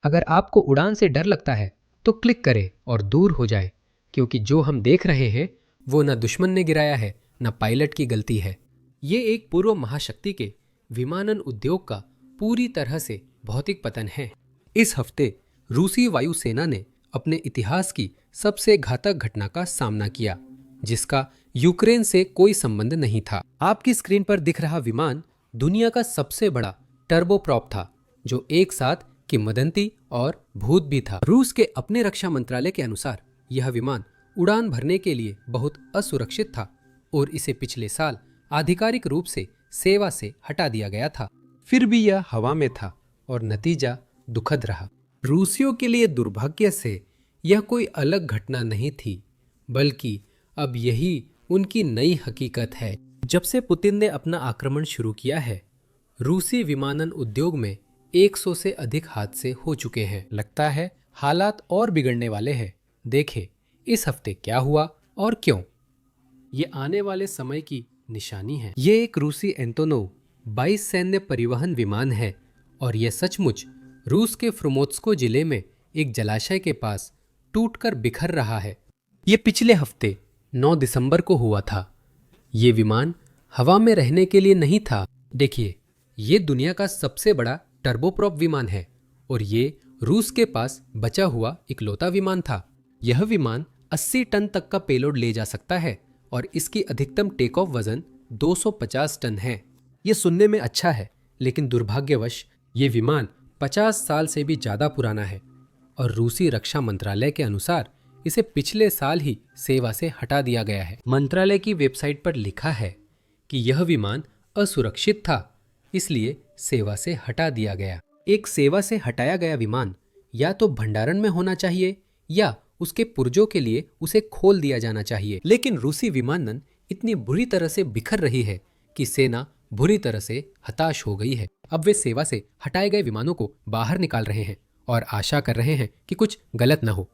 अगर आपको उड़ान से डर लगता है तो क्लिक करें और दूर हो जाए, क्योंकि जो हम देख रहे हैं वो न दुश्मन ने गिराया है न पायलट की गलती है। ये एक पूर्व महाशक्ति के विमानन उद्योग का पूरी तरह से भौतिक पतन है। इस हफ्ते रूसी वायुसेना ने अपने इतिहास की सबसे घातक घटना का सामना किया, जिसका यूक्रेन से कोई संबंध नहीं था। आपकी स्क्रीन पर दिख रहा विमान दुनिया का सबसे बड़ा टर्बोप्रॉप था, जो एक साथ किंवदंती और भूत भी था। रूस के अपने रक्षा मंत्रालय के अनुसार यह विमान उड़ान भरने के लिए बहुत असुरक्षित था और इसे पिछले साल आधिकारिक रूप से सेवा से हटा दिया गया था। फिर भी यह हवा में था और नतीजा दुखद रहा। रूसियों के लिए दुर्भाग्य से यह कोई अलग घटना नहीं थी, बल्कि अब यही उनकी नई हकीकत है। जब से पुतिन ने अपना आक्रमण शुरू किया है, रूसी विमानन उद्योग में 100 से अधिक हादसे हो चुके हैं। लगता है हालात और बिगड़ने वाले हैं। देखें इस हफ्ते क्या हुआ और क्यों। ये आने वाले समय की निशानी है। ये एक रूसी एंटोनोव 22 सैन्य परिवहन विमान है और यह सचमुच रूस के फ्रोमोत्स्को जिले में एक जलाशय के पास टूटकर बिखर रहा है। ये पिछले हफ्ते 9 दिसंबर को हुआ था। ये विमान हवा में रहने के लिए नहीं था। देखिए, ये दुनिया का सबसे बड़ा टर्बोप्रॉप विमान है और ये रूस के पास बचा हुआ इकलौता विमान था। यह विमान 80 टन तक का पेलोड ले जा सकता है और इसकी अधिकतम टेक ऑफ वजन 250 टन है। ये सुनने में अच्छा है, लेकिन दुर्भाग्यवश ये विमान 50 साल से भी ज्यादा पुराना है और रूसी रक्षा मंत्रालय के अनुसार इसे पिछले साल ही सेवा से हटा दिया गया है। मंत्रालय की वेबसाइट पर लिखा है कि यह विमान असुरक्षित था, इसलिए सेवा से हटा दिया गया। एक सेवा से हटाया गया विमान या तो भंडारण में होना चाहिए या उसके पुर्जों के लिए उसे खोल दिया जाना चाहिए। लेकिन रूसी विमानन इतनी बुरी तरह से बिखर रही है कि सेना बुरी तरह से हताश हो गई है। अब वे सेवा से हटाए गए विमानों को बाहर निकाल रहे हैं और आशा कर रहे हैं कि कुछ गलत न हो।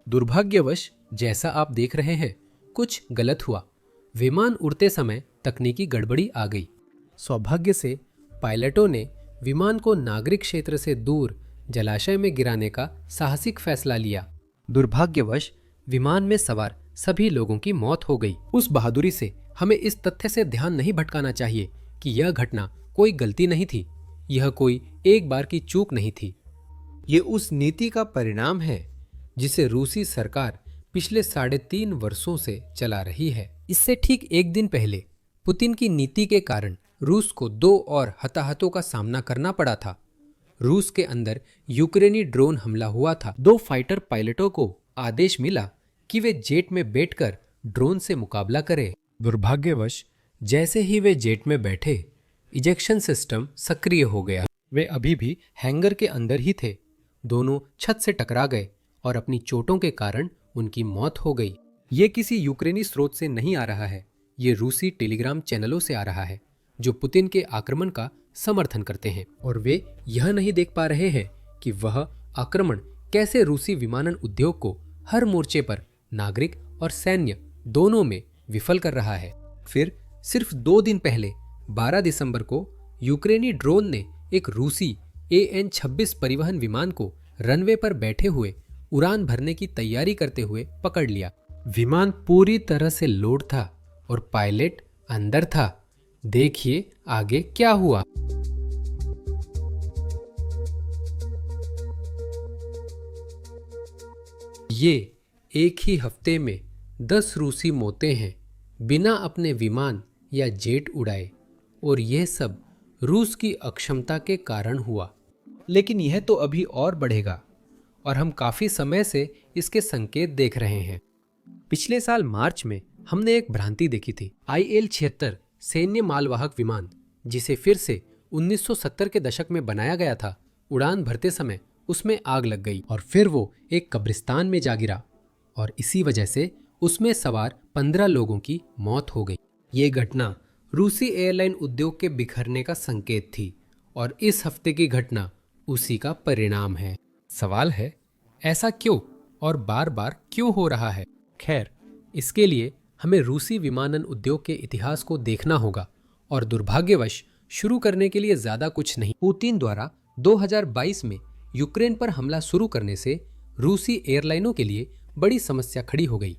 दुर्भाग्यवश जैसा आप देख रहे हैं, कुछ गलत हुआ। विमान उड़ते समय तकनीकी गड़बड़ी आ गई। सौभाग्य से पायलटों ने विमान को नागरिक क्षेत्र से दूर जलाशय में गिराने का साहसिक फैसला लिया। दुर्भाग्यवश विमान में सवार सभी लोगों की मौत हो गई। उस बहादुरी से हमें इस तथ्य से ध्यान नहीं भटकाना चाहिए कि यह घटना कोई गलती नहीं थी, यह कोई एक बार की चूक नहीं थी। ये उस नीति का परिणाम है जिसे रूसी सरकार पिछले 3.5 वर्षों से चला रही है। इससे ठीक एक दिन पहले पुतिन की नीति के कारण रूस को 2 और हताहतों का सामना करना पड़ा था। रूस के अंदर यूक्रेनी ड्रोन हमला हुआ था। 2 फाइटर पायलटों को आदेश मिला कि वे जेट में बैठकर ड्रोन से मुकाबला करें। दुर्भाग्यवश जैसे ही वे जेट में बैठे, इजेक्शन सिस्टम सक्रिय हो गया। वे अभी भी हैंगर के अंदर ही थे। दोनों छत से टकरा गए और अपनी चोटों के कारण उनकी मौत हो गई। ये किसी यूक्रेनी स्रोत से नहीं आ रहा है, ये रूसी टेलीग्राम चैनलों से आ रहा है जो पुतिन के आक्रमण का समर्थन करते हैं, और वे यह नहीं देख पा रहे हैं कि वह आक्रमण कैसे रूसी विमानन उद्योग को हर मोर्चे पर नागरिक और सैन्य दोनों में विफल कर रहा है। फिर सिर्फ 2 दिन पहले 12 दिसंबर को यूक्रेनी ड्रोन ने एक रूसी AN-26 परिवहन विमान को रनवे पर बैठे हुए उड़ान भरने की तैयारी करते हुए पकड़ लिया। विमान पूरी तरह से लोड था और पायलट अंदर था। देखिए आगे क्या हुआ। ये एक ही हफ्ते में 10 रूसी मौतें हैं बिना अपने विमान या जेट उड़ाए, और यह सब रूस की अक्षमता के कारण हुआ। लेकिन यह तो अभी और बढ़ेगा और हम काफी समय से इसके संकेत देख रहे हैं। पिछले साल मार्च में हमने एक भ्रांति देखी थी। IL-76 सैन्य मालवाहक विमान, जिसे फिर से 1970 के दशक में बनाया गया था, उड़ान भरते समय उसमें आग लग गई और फिर वो एक कब्रिस्तान में जा गिरा और इसी वजह से उसमें सवार 15 लोगों की मौत हो गई। ये घटना रूसी एयरलाइन उद्योग के बिखरने का संकेत थी और इस हफ्ते की घटना उसी का परिणाम है। सवाल है, ऐसा क्यों और बार बार क्यों हो रहा है? खैर, इसके लिए हमें रूसी विमानन उद्योग के इतिहास को देखना होगा और दुर्भाग्यवश शुरू करने के लिए ज्यादा कुछ नहीं। पुतिन द्वारा 2022 में यूक्रेन पर हमला शुरू करने से रूसी एयरलाइनों के लिए बड़ी समस्या खड़ी हो गई।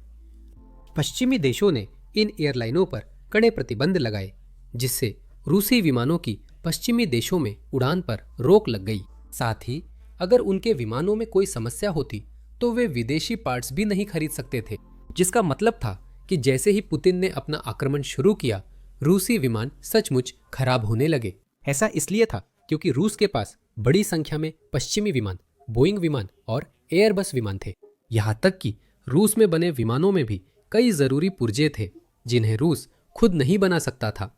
पश्चिमी देशों ने इन एयरलाइनों पर कड़े प्रतिबंध लगाए, जिससे रूसी विमानों की पश्चिमी देशों में उड़ान पर रोक लग गई। साथ ही अगर उनके विमानों में कोई समस्या होती तो वे विदेशी पार्ट्स भी नहीं खरीद सकते थे, जिसका मतलब था कि जैसे ही पुतिन ने अपना आक्रमण शुरू किया, रूसी विमान सचमुच खराब होने लगे। ऐसा इसलिए था क्योंकि रूस के पास बड़ी संख्या में पश्चिमी विमान, बोइंग विमान और एयरबस विमान थे। यहाँ तक कि रूस में बने विमानों में भी कई जरूरी पुर्जे थे जिन्हें रूस खुद नहीं बना सकता था,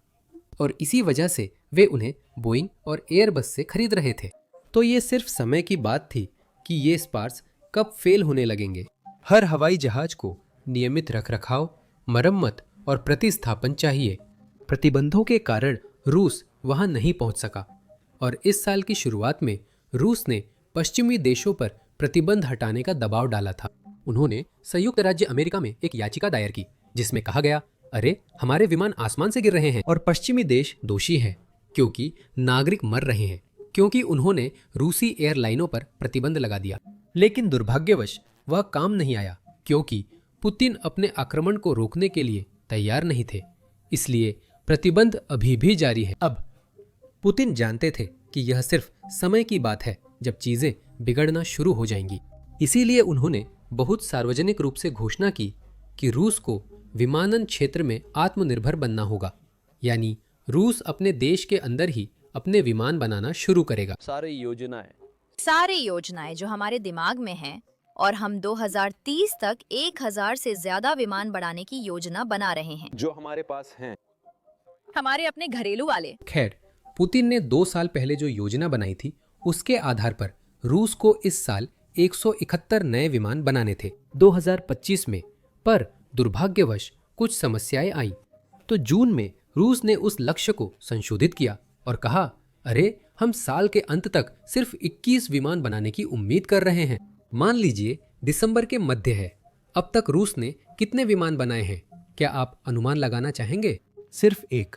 और इसी वजह से वे उन्हें बोइंग और एयरबस से खरीद रहे थे। तो ये सिर्फ समय की बात थी कि ये स्पार्स कब फेल होने लगेंगे। हर हवाई जहाज को नियमित रखरखाव, मरम्मत और प्रतिस्थापन चाहिए। प्रतिबंधों के कारण रूस वहां नहीं पहुंच सका, और इस साल की शुरुआत में रूस ने पश्चिमी देशों पर प्रतिबंध हटाने का दबाव डाला था। उन्होंने संयुक्त राज्य अमेरिका में एक याचिका दायर की, जिसमें कहा गया, अरे हमारे विमान आसमान से गिर रहे हैं और पश्चिमी देश दोषी हैं क्योंकि नागरिक मर रहे हैं, क्योंकि उन्होंने रूसी एयरलाइनों पर प्रतिबंध लगा दिया। लेकिन दुर्भाग्यवश वह काम नहीं आया, क्योंकि पुतिन अपने आक्रमण को रोकने के लिए तैयार नहीं थे। इसलिए प्रतिबंध अभी भी जारी है। अब पुतिन जानते थे कि यह सिर्फ समय की बात है जब चीजें बिगड़ना शुरू हो जाएंगी। इसीलिए उन्होंने बहुत सार्वजनिक रूप से घोषणा की कि रूस को विमानन क्षेत्र में आत्मनिर्भर बनना होगा, यानी रूस अपने देश के अंदर ही अपने विमान बनाना शुरू करेगा। सारी योजनाएं जो हमारे दिमाग में हैं, और हम 2030 तक 1000 से ज्यादा विमान बढ़ाने की योजना बना रहे हैं, जो हमारे पास हैं। हमारे अपने घरेलू वाले। खैर, पुतिन ने 2 साल पहले जो योजना बनाई थी, उसके आधार पर रूस को इस साल 171 नए विमान बनाने थे 2025 में। पर दुर्भाग्यवश कुछ समस्याएं आईं। तो जून में रूस ने उस लक्ष्य को संशोधित किया और कहा, अरे हम साल के अंत तक सिर्फ 21 विमान बनाने की उम्मीद कर रहे हैं। मान लीजिए दिसंबर के मध्य है, अब तक रूस ने कितने विमान बनाए हैं? क्या आप अनुमान लगाना चाहेंगे? सिर्फ 1।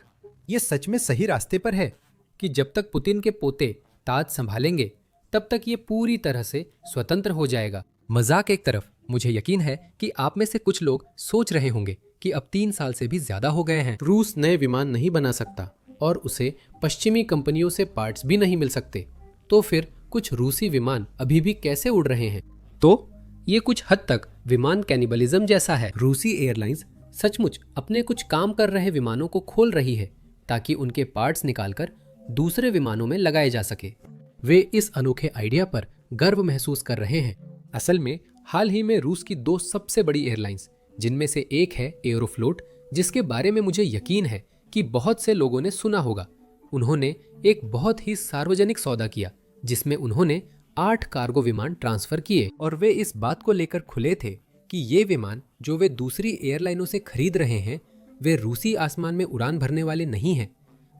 ये सच में सही रास्ते पर है कि जब तक पुतिन के पोते ताज संभालेंगे तब तक ये पूरी तरह से स्वतंत्र हो जाएगा। मजाक एक तरफ, मुझे यकीन है कि आप में से कुछ लोग सोच रहे होंगे कि अब 3 साल से भी ज्यादा हो गए हैं, रूस नए विमान नहीं बना सकता और उसे पश्चिमी कंपनियों से पार्ट्स भी नहीं मिल सकते, तो फिर कुछ रूसी विमान अभी भी कैसे उड़ रहे हैं? तो ये कुछ हद तक विमान कैनिबलिज्म जैसा है। रूसी एयरलाइंस सचमुच अपने कुछ काम कर रहे विमानों को खोल रही है ताकि उनके पार्ट्स निकालकर दूसरे विमानों में लगाए जा सके। वे इस अनोखे आइडिया पर गर्व महसूस कर रहे हैं। असल में हाल ही में रूस की 2 सबसे बड़ी एयरलाइंस, जिनमें से एक है एयरोफ्लोट, जिसके बारे में मुझे यकीन है कि बहुत से लोगों ने सुना होगा। उन्होंने एक बहुत ही सार्वजनिक सौदा किया जिसमें उन्होंने 8 कार्गो विमान ट्रांसफर किए, और वे इस बात को लेकर खुले थे कि ये विमान जो वे दूसरी एयरलाइनों से खरीद रहे हैं, वे रूसी आसमान में उड़ान भरने वाले नहीं हैं।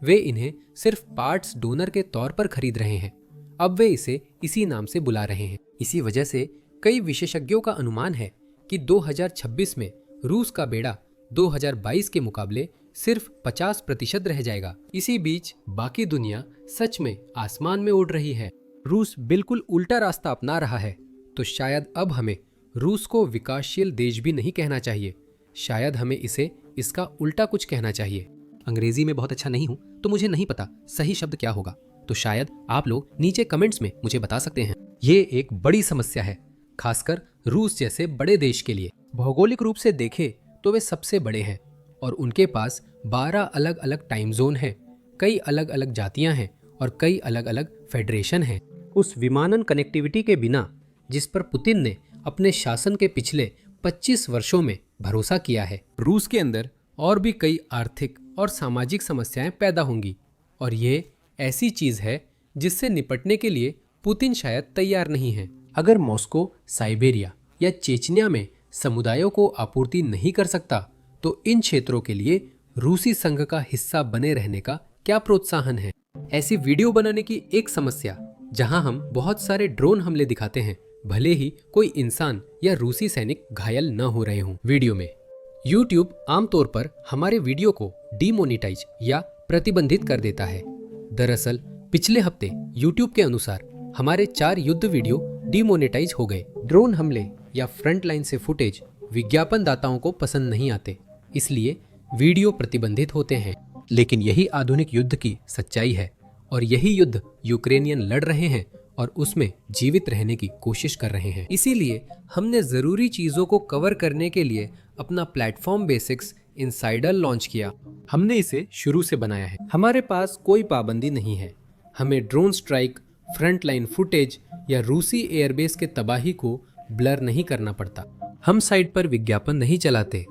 वे इन्हें सिर्फ पार्ट्स डोनर के तौर पर खरीद रहे हैं। अब वे इसे इसी नाम से बुला रहे हैं। इसी वजह से कई विशेषज्ञों का अनुमान है कि 2026 में रूस का बेड़ा 2022 के मुकाबले सिर्फ 50% रह जाएगा। इसी बीच बाकी दुनिया सच में आसमान में उड़ रही है। रूस बिल्कुल उल्टा रास्ता अपना रहा है। तो शायद अब हमें रूस को विकासशील देश भी नहीं कहना चाहिए, शायद हमें इसे इसका उल्टा कुछ कहना चाहिए। अंग्रेजी में बहुत अच्छा नहीं हूं, तो मुझे नहीं पता सही शब्द क्या होगा, तो शायद आप लोग नीचे कमेंट्स में मुझे बता सकते हैं। ये एक बड़ी समस्या है, खासकर रूस जैसे बड़े देश के लिए। भौगोलिक रूप से देखें तो वे सबसे बड़े हैं और उनके पास 12 अलग अलग टाइम जोन हैं, कई अलग अलग जातियां हैं और कई अलग अलग फेडरेशन हैं। उस विमानन कनेक्टिविटी के बिना जिस पर पुतिन ने अपने शासन के पिछले 25 वर्षों में भरोसा किया है, रूस के अंदर और भी कई आर्थिक और सामाजिक समस्याएं पैदा होंगी, और ये ऐसी चीज है जिससे निपटने के लिए पुतिन शायद तैयार नहीं है। अगर मॉस्को साइबेरिया या चेचन्या में समुदायों को आपूर्ति नहीं कर सकता, तो इन क्षेत्रों के लिए रूसी संघ का हिस्सा बने रहने का क्या प्रोत्साहन है? ऐसी वीडियो बनाने की एक समस्या जहां हम बहुत सारे ड्रोन हमले दिखाते हैं, भले ही कोई इंसान या रूसी सैनिक घायल न हो रहे हों वीडियो में। YouTube आमतौर पर हमारे वीडियो को डीमोनेटाइज या प्रतिबंधित कर देता है। दरअसल पिछले हफ्ते YouTube के अनुसार हमारे 4 युद्ध वीडियो डिमोनेटाइज हो गए। ड्रोन हमले या फ्रंट लाइन से फुटेज विज्ञापनदाताओं को पसंद नहीं आते, इसलिए वीडियो प्रतिबंधित होते हैं। लेकिन यही आधुनिक युद्ध की सच्चाई है और यही युद्ध यूक्रेनियन लड़ रहे हैं और उसमें जीवित रहने की कोशिश कर रहे हैं। इसीलिए हमने ज़रूरी चीज़ों को कवर करने के लिए अपना प्लेटफॉर्म बेसिक्स इनसाइडर लॉन्च किया। हमने इसे शुरू से बनाया है। हमारे पास कोई पाबंदी नहीं है। हमें drone strike, front line footage या रूसी एयरबेस के तबाही को ब्लर नहीं करना पड़ता। हम साइट पर विज्ञापन नहीं चलाते,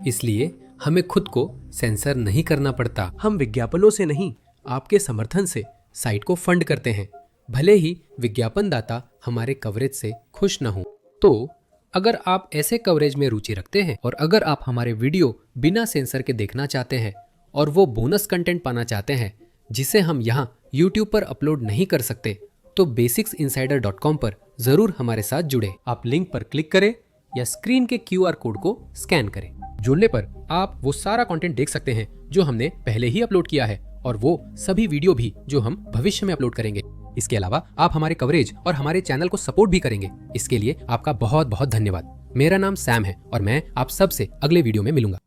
इसलिए हमें खुद को सेंसर नहीं करना पड़ता। हम विज्ञापनों से नहीं, आपके समर्थन से साइट को फंड करते हैं, भले ही विज्ञापनदाता हमारे कवरेज से खुश न हो। तो अगर आप ऐसे कवरेज में रुचि रखते हैं और अगर आप हमारे वीडियो बिना सेंसर के देखना चाहते हैं और वो बोनस कंटेंट पाना चाहते हैं जिसे हम यहाँ YouTube पर अपलोड नहीं कर सकते, तो basicsinsider.com पर जरूर हमारे साथ जुड़े। आप लिंक पर क्लिक करें या स्क्रीन के QR कोड को स्कैन करें। जुड़ने पर आप वो सारा कंटेंट देख सकते हैं जो हमने पहले ही अपलोड किया है और वो सभी वीडियो भी जो हम भविष्य में अपलोड करेंगे। इसके अलावा आप हमारे कवरेज और हमारे चैनल को सपोर्ट भी करेंगे। इसके लिए आपका बहुत बहुत धन्यवाद। मेरा नाम सैम है और मैं आप सबसे अगले वीडियो में मिलूंगा।